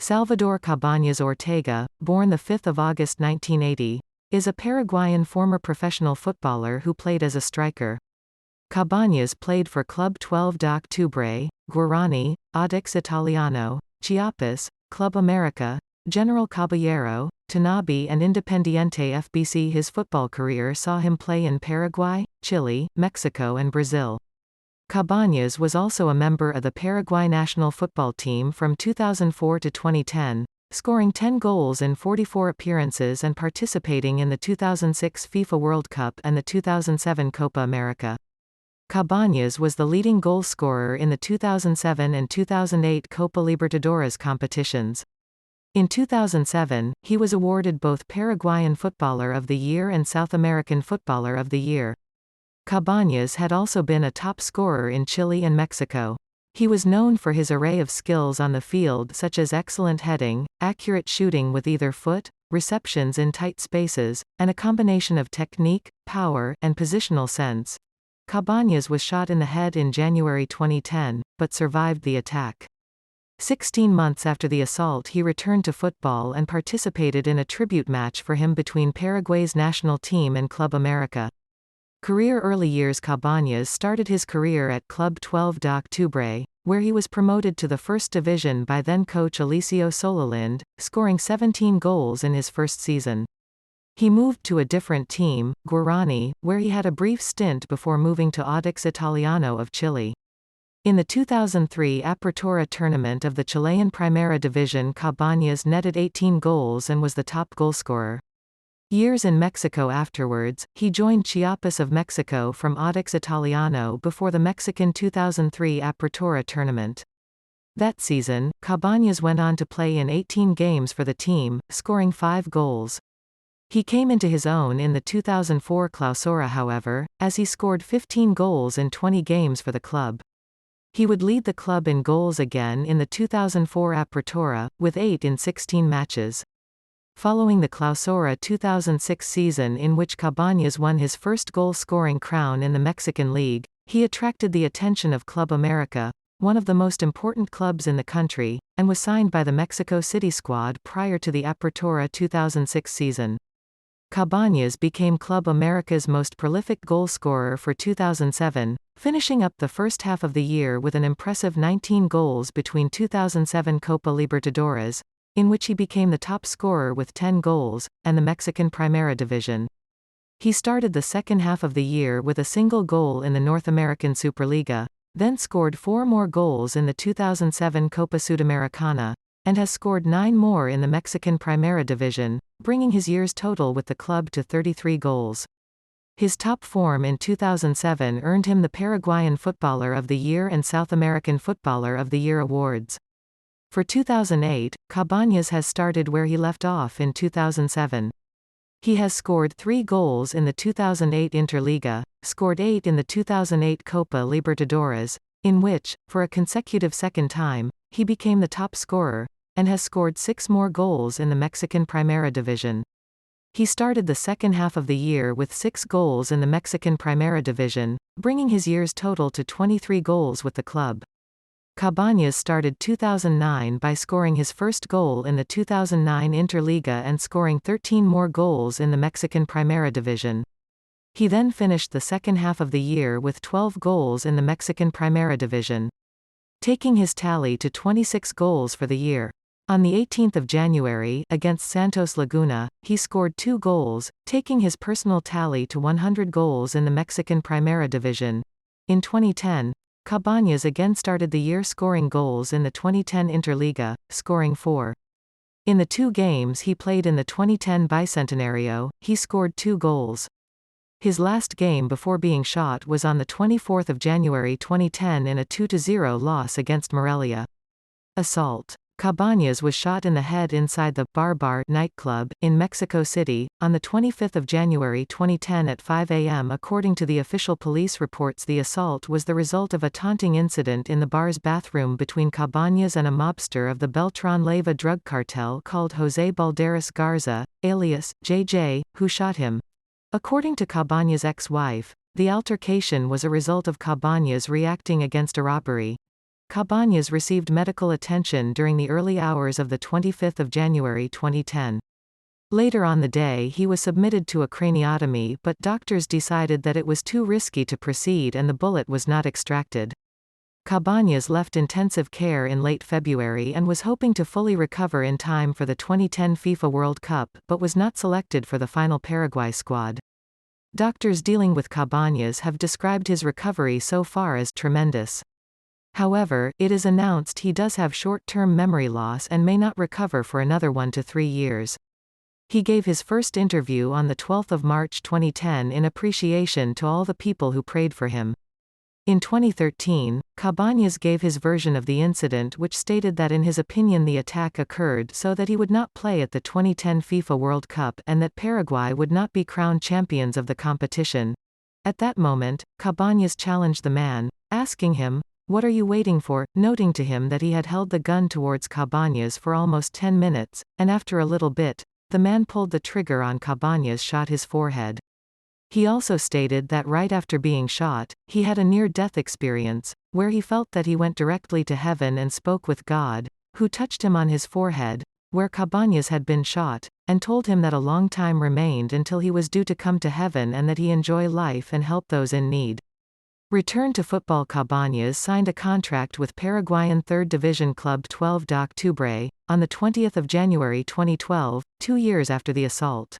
Salvador Cabañas Ortega, born 5 August 1980, is a Paraguayan former professional footballer who played as a striker. Cabañas played for Club 12 de Octubre, Guarani, Audax Italiano, Chiapas, Club America, General Caballero, Tanabe and Independiente FBC. His football career saw him play in Paraguay, Chile, Mexico and Brazil. Cabañas was also a member of the Paraguay national football team from 2004 to 2010, scoring 10 goals in 44 appearances and participating in the 2006 FIFA World Cup and the 2007 Copa America. Cabañas was the leading goal scorer in the 2007 and 2008 Copa Libertadores competitions. In 2007, he was awarded both Paraguayan Footballer of the Year and South American Footballer of the Year. Cabañas had also been a top scorer in Chile and Mexico. He was known for his array of skills on the field, such as excellent heading, accurate shooting with either foot, receptions in tight spaces, and a combination of technique, power, and positional sense. Cabañas was shot in the head in January 2010, but survived the attack. 16 months after the assault, he returned to football and participated in a tribute match for him between Paraguay's national team and Club America. Career early years. Cabañas started his career at Club 12 de Octubre, where he was promoted to the first division by then-coach Eliseo Sololind, scoring 17 goals in his first season. He moved to a different team, Guarani, where he had a brief stint before moving to Audax Italiano of Chile. In the 2003 Apertura tournament of the Chilean Primera Division, Cabañas netted 18 goals and was the top goalscorer. Years in Mexico afterwards, he joined Chiapas of Mexico from Audax Italiano before the Mexican 2003 Apertura tournament. That season, Cabañas went on to play in 18 games for the team, scoring 5 goals. He came into his own in the 2004 Clausura, however, as he scored 15 goals in 20 games for the club. He would lead the club in goals again in the 2004 Apertura, with 8 in 16 matches. Following the Clausura 2006 season, in which Cabañas won his first goal-scoring crown in the Mexican League, he attracted the attention of Club America, one of the most important clubs in the country, and was signed by the Mexico City squad prior to the Apertura 2006 season. Cabañas became Club America's most prolific goal scorer for 2007, finishing up the first half of the year with an impressive 19 goals between 2007 Copa Libertadores, in which he became the top scorer with 10 goals, and the Mexican Primera Division. He started the second half of the year with a single goal in the North American Superliga, then scored 4 more goals in the 2007 Copa Sudamericana, and has scored 9 more in the Mexican Primera Division, bringing his year's total with the club to 33 goals. His top form in 2007 earned him the Paraguayan Footballer of the Year and South American Footballer of the Year awards. For 2008, Cabañas has started where he left off in 2007. He has scored 3 goals in the 2008 Interliga, scored 8 in the 2008 Copa Libertadores, in which, for a consecutive second time, he became the top scorer, and has scored 6 more goals in the Mexican Primera Division. He started the second half of the year with 6 goals in the Mexican Primera Division, bringing his year's total to 23 goals with the club. Cabañas started 2009 by scoring his first goal in the 2009 Interliga and scoring 13 more goals in the Mexican Primera Division. He then finished the second half of the year with 12 goals in the Mexican Primera Division, taking his tally to 26 goals for the year. On the 18th of January, against Santos Laguna, he scored 2 goals, taking his personal tally to 100 goals in the Mexican Primera Division. In 2010, Cabañas again started the year scoring goals in the 2010 Interliga, scoring 4. In the 2 games he played in the 2010 Bicentenario, he scored 2 goals. His last game before being shot was on the 24th of January 2010 in a 2-0 loss against Morelia. Assault. Cabañas was shot in the head inside the Bar nightclub in Mexico City on the 25th of January 2010 at 5 a.m. According to the official police reports, the assault was the result of a taunting incident in the bar's bathroom between Cabañas and a mobster of the Beltran Leyva drug cartel called José Balderas Garza, alias JJ, who shot him. According to Cabañas' ex-wife, the altercation was a result of Cabañas reacting against a robbery. Cabañas received medical attention during the early hours of 25 January 2010. Later on the day he was submitted to a craniotomy, but doctors decided that it was too risky to proceed and the bullet was not extracted. Cabañas left intensive care in late February and was hoping to fully recover in time for the 2010 FIFA World Cup, but was not selected for the final Paraguay squad. Doctors dealing with Cabañas have described his recovery so far as tremendous. However, it is announced he does have short-term memory loss and may not recover for another 1 to 3 years. He gave his first interview on 12 March 2010 in appreciation to all the people who prayed for him. In 2013, Cabañas gave his version of the incident, which stated that in his opinion the attack occurred so that he would not play at the 2010 FIFA World Cup and that Paraguay would not be crowned champions of the competition. At that moment, Cabañas challenged the man, asking him, "What are you waiting for?" noting to him that he had held the gun towards Cabañas for almost 10 minutes, and after a little bit, the man pulled the trigger on Cabañas shot his forehead. He also stated that right after being shot, he had a near-death experience, where he felt that he went directly to heaven and spoke with God, who touched him on his forehead, where Cabañas had been shot, and told him that a long time remained until he was due to come to heaven and that he enjoy life and help those in need. Return to football. Cabañas signed a contract with Paraguayan 3rd Division club 12 d'Octubre, on 20 January 2012, 2 years after the assault.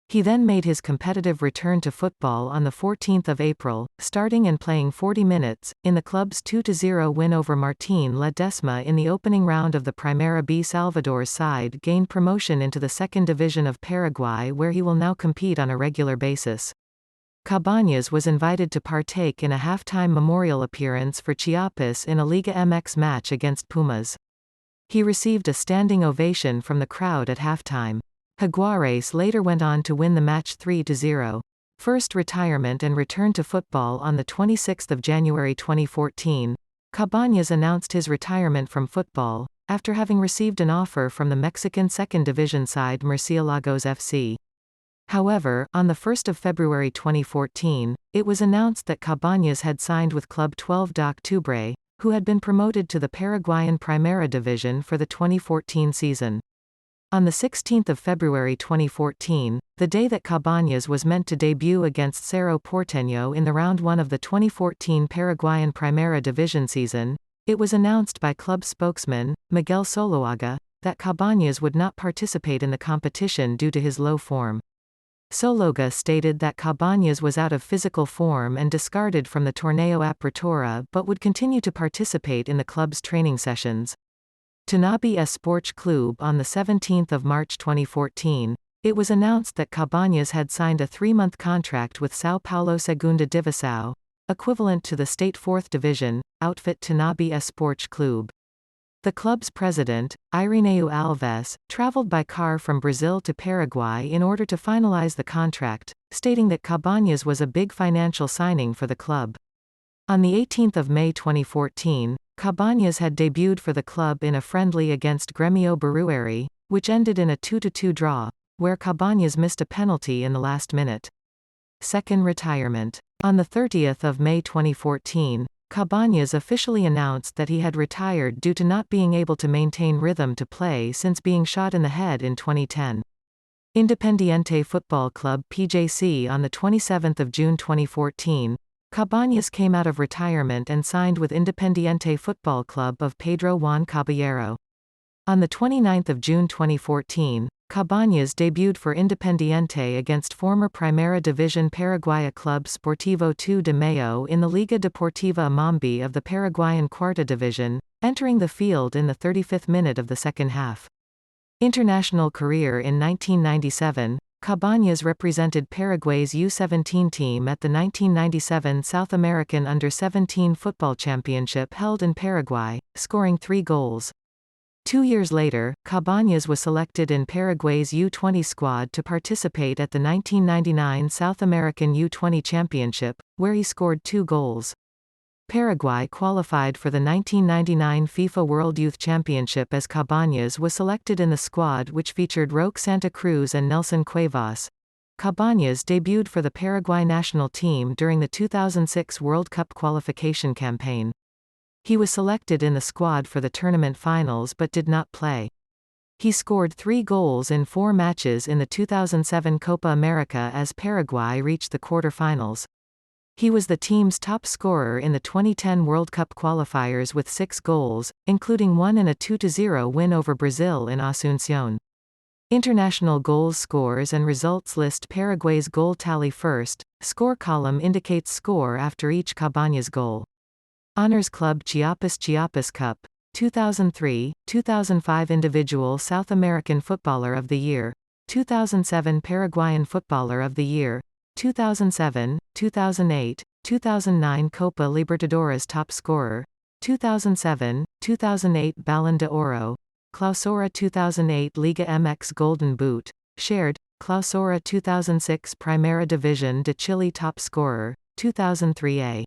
He then made his competitive return to football on 14 April, starting and playing 40 minutes, in the club's 2-0 win over Martín Ledesma in the opening round of the Primera B. Salvador's side gained promotion into the 2nd Division of Paraguay, where he will now compete on a regular basis. Cabañas was invited to partake in a halftime memorial appearance for Chiapas in a Liga MX match against Pumas. He received a standing ovation from the crowd at halftime. Jaguares later went on to win the match 3-0. First retirement and return to football on 26 January 2014. Cabañas announced his retirement from football, after having received an offer from the Mexican 2nd Division side Murciélagos FC. However, on 1 February 2014, it was announced that Cabañas had signed with Club 12 d'Octubre, who had been promoted to the Paraguayan Primera Division for the 2014 season. On 16 February 2014, the day that Cabañas was meant to debut against Cerro Porteño in the Round 1 of the 2014 Paraguayan Primera Division season, it was announced by club spokesman, Miguel Soloaga, that Cabañas would not participate in the competition due to his low form. Soloaga stated that Cabañas was out of physical form and discarded from the Torneo Apertura but would continue to participate in the club's training sessions. Tanabe Esporte Clube. On 17 March 2014, it was announced that Cabañas had signed a 3-month contract with São Paulo Segunda Divisão, equivalent to the state 4th Division, outfit Tanabe Esporte Clube. The club's president, Irineu Alves, traveled by car from Brazil to Paraguay in order to finalize the contract, stating that Cabañas was a big financial signing for the club. On 18 May 2014, Cabañas had debuted for the club in a friendly against Grêmio Barueri, which ended in a 2-2 draw, where Cabañas missed a penalty in the last minute. Second retirement. On 30 May 2014, Cabañas officially announced that he had retired due to not being able to maintain rhythm to play since being shot in the head in 2010. Independiente Football Club (PJC). On 27 June 2014, Cabañas came out of retirement and signed with Independiente Football Club of Pedro Juan Caballero. On 29 June 2014, Cabañas debuted for Independiente against former Primera Division Paraguaya club Sportivo 2 de Mayo in the Liga Deportiva Amambi of the Paraguayan Cuarta Division, entering the field in the 35th minute of the second half. International career. In 1997, Cabañas represented Paraguay's U17 team at the 1997 South American Under-17 Football Championship held in Paraguay, scoring 3 goals. 2 years later, Cabañas was selected in Paraguay's U20 squad to participate at the 1999 South American U20 Championship, where he scored 2 goals. Paraguay qualified for the 1999 FIFA World Youth Championship as Cabañas was selected in the squad, which featured Roque Santa Cruz and Nelson Cuevas. Cabañas debuted for the Paraguay national team during the 2006 World Cup qualification campaign. He was selected in the squad for the tournament finals but did not play. He scored 3 goals in 4 matches in the 2007 Copa America as Paraguay reached the quarter-finals. He was the team's top scorer in the 2010 World Cup qualifiers with 6 goals, including one in a 2-0 win over Brazil in Asunción. International goals scores and results list Paraguay's goal tally first. Score column indicates score after each Cabañas goal. Honors Club Chiapas Cup 2003, 2005 Individual South American Footballer of the Year, 2007 Paraguayan Footballer of the Year, 2007, 2008, 2009 Copa Libertadores Top Scorer, 2007, 2008 Ballon d'Oro, Clausura 2008 Liga MX Golden Boot, shared, Clausura 2006 Primera División de Chile Top Scorer, 2003 A.